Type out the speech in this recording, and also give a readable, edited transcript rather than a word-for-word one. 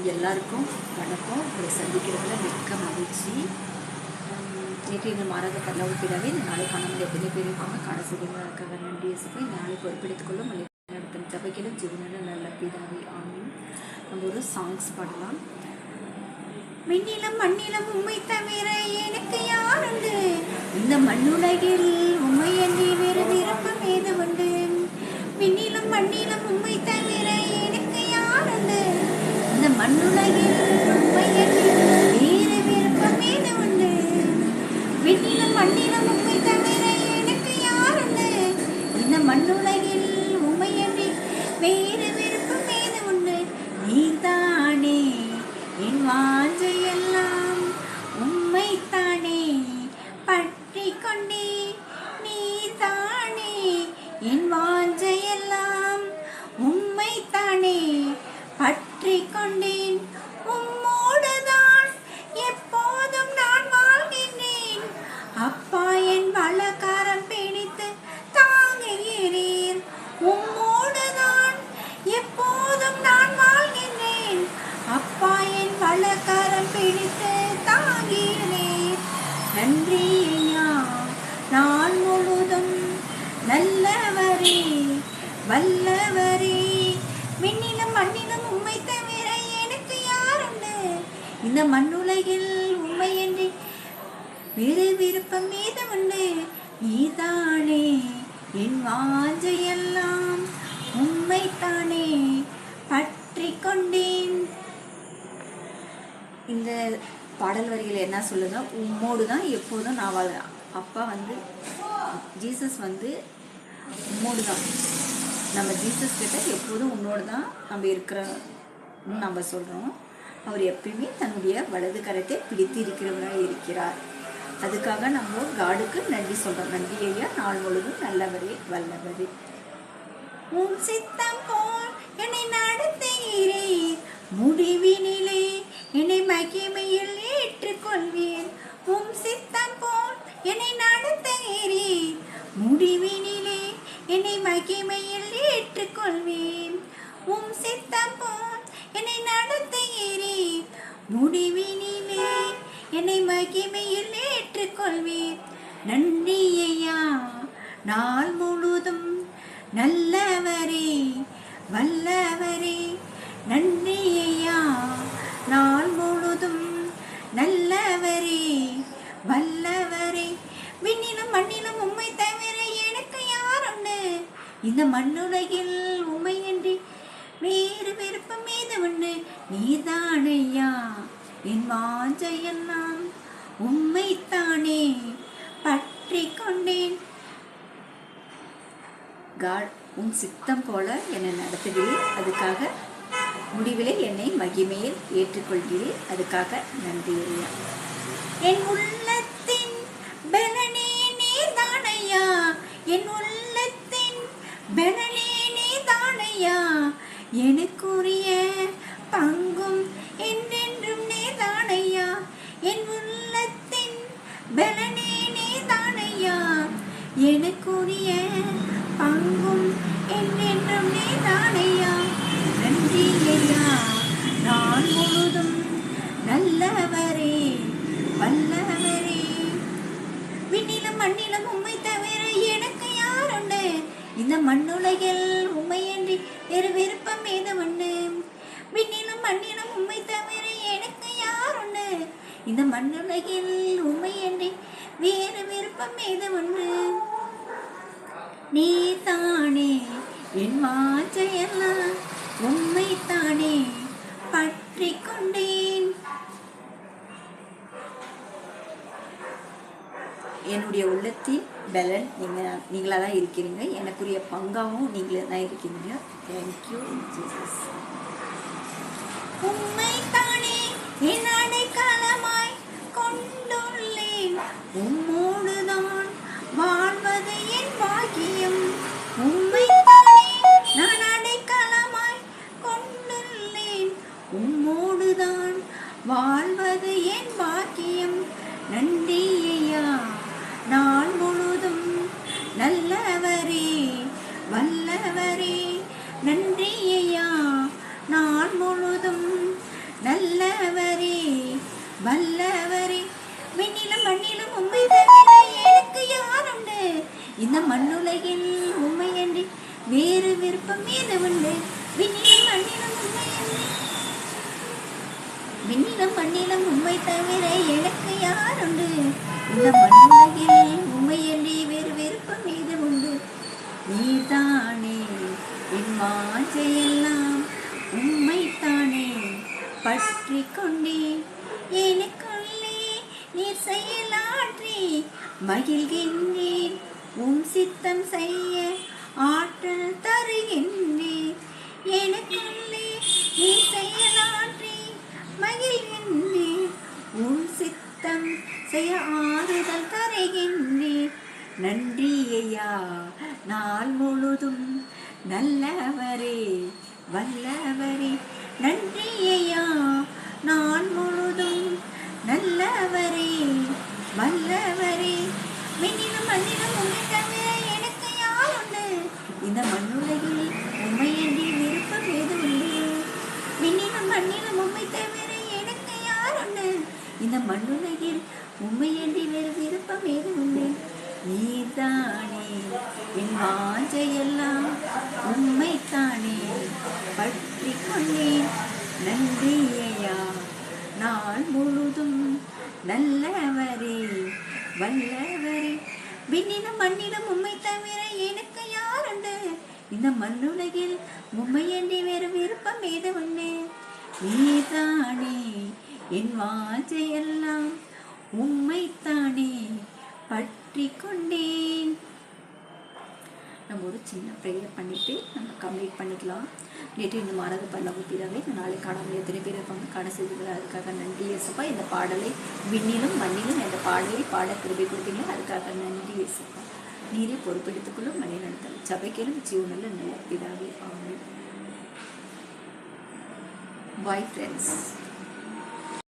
எல்லாருக்கும் வணக்கம். உங்களை சந்திக்கிறதுல மிக்க மகிழ்ச்சி. நேற்று இந்த மாறாத பரலோக பிதாவே, இந்த நாளை காணாமல் எத்தனை பேர் இருக்காங்க, காண செய்திகளுக்காக நன்றி இயேசுவே. இந்த நாளை பொறுப்பெடுத்துக் கொள்ளும் நடத்தும் சபைகளும் ஜீவனில் நல்ல பிதாவே, ஆமீன். நம்ம ஒரு சாங்ஸ் பாடலாம். விண்ணிலும் மண்ணிலும் உம்மை தவிர எனக்கு யார் உண்டு, இந்த மண்ணுலகில் உம்மை அன்றி வேறு விருப்பம் ஏது உண்டு. விண்ணிலும் மண்ணிலும் உம்மை தவிர எனக்கு யார் உண்டு, இந்த மண்ணுலகில் உம்மை அன்றி வேறு விருப்பம் ஏது உண்டு. விண்ணிலும் மண்ணிலும் உம்மை தவிர எனக்கு யார் உண்டு, இந்த மண்ணுலகில் உம்மை அன்றி வேறு விருப்பம் ஏது உண்டு. நீதானே என் வாஞ்சையெல்லாம், உம்மைத்தானே பற்றி கொண்டே. நீதானே என் வாஞ்சையெல்லாம், உம்மைத்தானே பற்றி கொண்டேன். உம்மோடுதான் எப்போதும் நான் வாழ்கின்றேன். அப்பா என் வலக்கரம் பிடித்து தாங்குகிறீர். உம்மோடுதான் எப்போதும் நான் வாழ்கின்றேன். அப்பா என் வலக்கரம் பிடித்து தாங்குகிறீர். நன்றி ஐயா நான் முழுதும் நல்லவரே வல்லவரே. விண்ணிலும் மண்ணிலும் உம்மை தவிர எனக்கு யார் உண்டு, இந்த மண்ணுலகில் உம்மை என்று வேறு விருப்பம் ஏது உண்டு. நீதானே என் வாஞ்சையெல்லாம், உம்மைத்தானே பற்றி கொண்டேன். இந்த பாடல் வரிகள் என்ன சொல்லுங்க, உம்மோடு தான் எப்போதும் நான் வாழ்கிறேன். அப்பா ஜீசஸ் உம்மோடு தான், நம்ம ஜீசஸ் கிட்ட எப்போதும் உன்னோடு தான் நம்ம இருக்கிறோம்னு நம்ம சொல்கிறோம். அவர் எப்பயுமே தன்னுடைய வலது கரத்தை பிடித்து இருக்கிறவராக இருக்கிறார். அதுக்காக நம்ம காடுக்கு நன்றி சொல்கிறோம். நன்றி ஐயா நாள் முழுதும் நல்லவரே வல்லவரே. உன் சித்தம் போல் என்னை நடத்துகிறீர், முடிவினிலே என்னை மகிமையில் ஏற்றுக்கொள்வீர். உம் சித்தம் போல் என்னை நடத்துகிறீர், முடிவினிலே என்னை மகிமையில் ஏற்றுக்கொள்வேன். உம் சித்தம் போல் என்னை நடத்துகிறீர், முடிவினிலே என்னை மகிமையில் ஏற்றுக்கொள்வேன். நன்றி ஐயா நாள் முழுதும் நல்லவரே வல்லவரே. நன்றி ஐயா நாள் முழுதும் நல்லவரே வல்லவரே. விண்ணிலும் மண்ணிலும் உம்மை தவிர எனக்கு யார் உண்டு, இந்த மண்ணுலகில் உம்மை என்று வேறு விருப்பம் ஏது உண்டு. நீதானையா என் வாஞ்சையெல்லாம், உம்மைத்தானே பற்றி கொண்டேன். காட் உன் சித்தம் போல என்னை நடத்துகிறேன், அதுக்காக முடிவிலே என்னை மகிமையில் ஏற்றுக்கொள்கிறேன். அதுக்காக நன்றி ஐயா. என் உள்ளத்தின் பலனே நீதானையா, என் உள்ளத்தின் பலனே நீதானையா. எனக்குரிய பங்கும் என்றென்றும் நீதானையா. என் உள்ளத்தின் பலனே நீதானையா. எனக்குரிய பங்கும் என்றென்றும் நீதானையா. நன்றி ஐயா நான் முழுதும் நல்லவரே வல்லவரே. விண்ணிலும் மண்ணிலும் உம்மை தவிர எனக்கு யார் உண்டு, இந்த மண்ணுலகில் உம்மை அன்றி வேறு விருப்பம் ஏது உண்டு. விண்ணிலும் மண்ணிலும் உம்மை தவிர எனக்கு யார் உண்டு, இந்த மண்ணுலகில் உம்மை அன்றி வேறு விருப்பம் ஏது உண்டு. நீதானே என் வாஞ்சையெல்லாம், உம்மைத்தானே பற்றி கொண்டேன். என்னுடைய உள்ளத்தின் பலன் நீங்களாக தான் இருக்கிறீங்க. எனக்குரிய பங்காகவும் நீங்களே தான் இருக்கிறீங்க. Thank you Jesus. உம்மைத்தானே என் அடைக்கலமாய் கொண்டுள்ளேன், உம்மோடுதான் வாழ்வது என் பாக்கியம். உம்மைத்தானே நான் அடைக்கலமாய் கொண்டுள்ளேன், உம்மோடுதான் வாழ்வது என் பாக்கியம். நன்றி ஐயா நாள் முழுதும் நல்லவரே வல்லவரே. நன்றி ஐயா நாள் முழுதும் வல்லவரே. விண்ணிலும் மண்ணிலும் உம்மை தவிர எனக்கு யாருண்டு? இந்த மண்ணுலகில் உம்மையன்றி வேறு விருப்பம் ஏது உண்டு? விண்ணிலும் மண்ணிலும் உம்மையன்றி விண்ணிலும் மண்ணிலும் உம்மை தவிர எனக்கு யாருண்டு? இந்த மண்ணுலகில் உம்மையன்றி வேறு விருப்பம் ஏது உண்டு? நீதானே என் வாஞ்சையெல்லாம், உம்மைத்தானே பற்றி கொண்டேன். எனக்குள்ளே நீர் செயலாற்றி மகிழ்கின்றேன். சித்தம் செய்ய ஆற்றல் தருகின்றேன். எனக்குள்ளே நீர் செயலாற்றி மகிழ்கின்றேன். சித்தம் செய்ய ஆறுதல் தருகின்றேன். நன்றி ஐயா நாள் முழுதும் நல்லவரே வல்லவரே. நன்றி ஐயா நாள் முழுதும் நல்லவரே வல்லவரே. விண்ணிலும் மண்ணிலும் உம்மை தவிர எனக்கு யாருண்டு? இந்த மண்ணுலகில் உம்மையன்றி விருப்பம் ஏது உண்டு? விண்ணிலும் மண்ணிலும் உம்மை தவிர எனக்கு யாருண்டு? இந்த மண்ணுலகில் உம்மையன்றி வேறு விருப்பம் ஏது உண்டு? நீதானே என் வாஞ்சையெல்லாம், உம்மைத்தானே பற்றி கொண்டேன். நன்றி ஐயா நாள் முழுதும் நல்லவரே வல்லவரே. விண்ணிலும் மண்ணிலும் உம்மை தவிர எனக்கு யாருண்டு? இந்த மண்ணுலகில் உம்மையன்றி வேறு விருப்பம் ஏது உண்டு? நீதானே என் வாஞ்சையெல்லாம், உம்மைத்தானே பற்றி கொண்டேன். நம்ம ஒரு சின்ன ப்ரேயர் பண்ணிவிட்டு நம்ம கம்ப்ளீட் பண்ணிக்கலாம். நேற்று இந்த மாறாத பல்லவ பிறவை இந்த நாளை காணாமல் எத்தனை பேர் இருப்பாங்க காண செய்துகள். அதுக்காக நன்றி இயேசுப்பா. இந்த பாடலை விண்ணிலும் மண்ணிலும் இந்த பாடலை பாட கிருபை கொடுத்தீங்க. அதுக்காக நன்றி இயேசுப்பா. நீரே பொறுப்பெடுத்துக்கொள்ளும் மணி நடத்தல் சபைக்கேலும் ஜீவனில் நல்ல பிதாவே. ஆமென். Bye friends.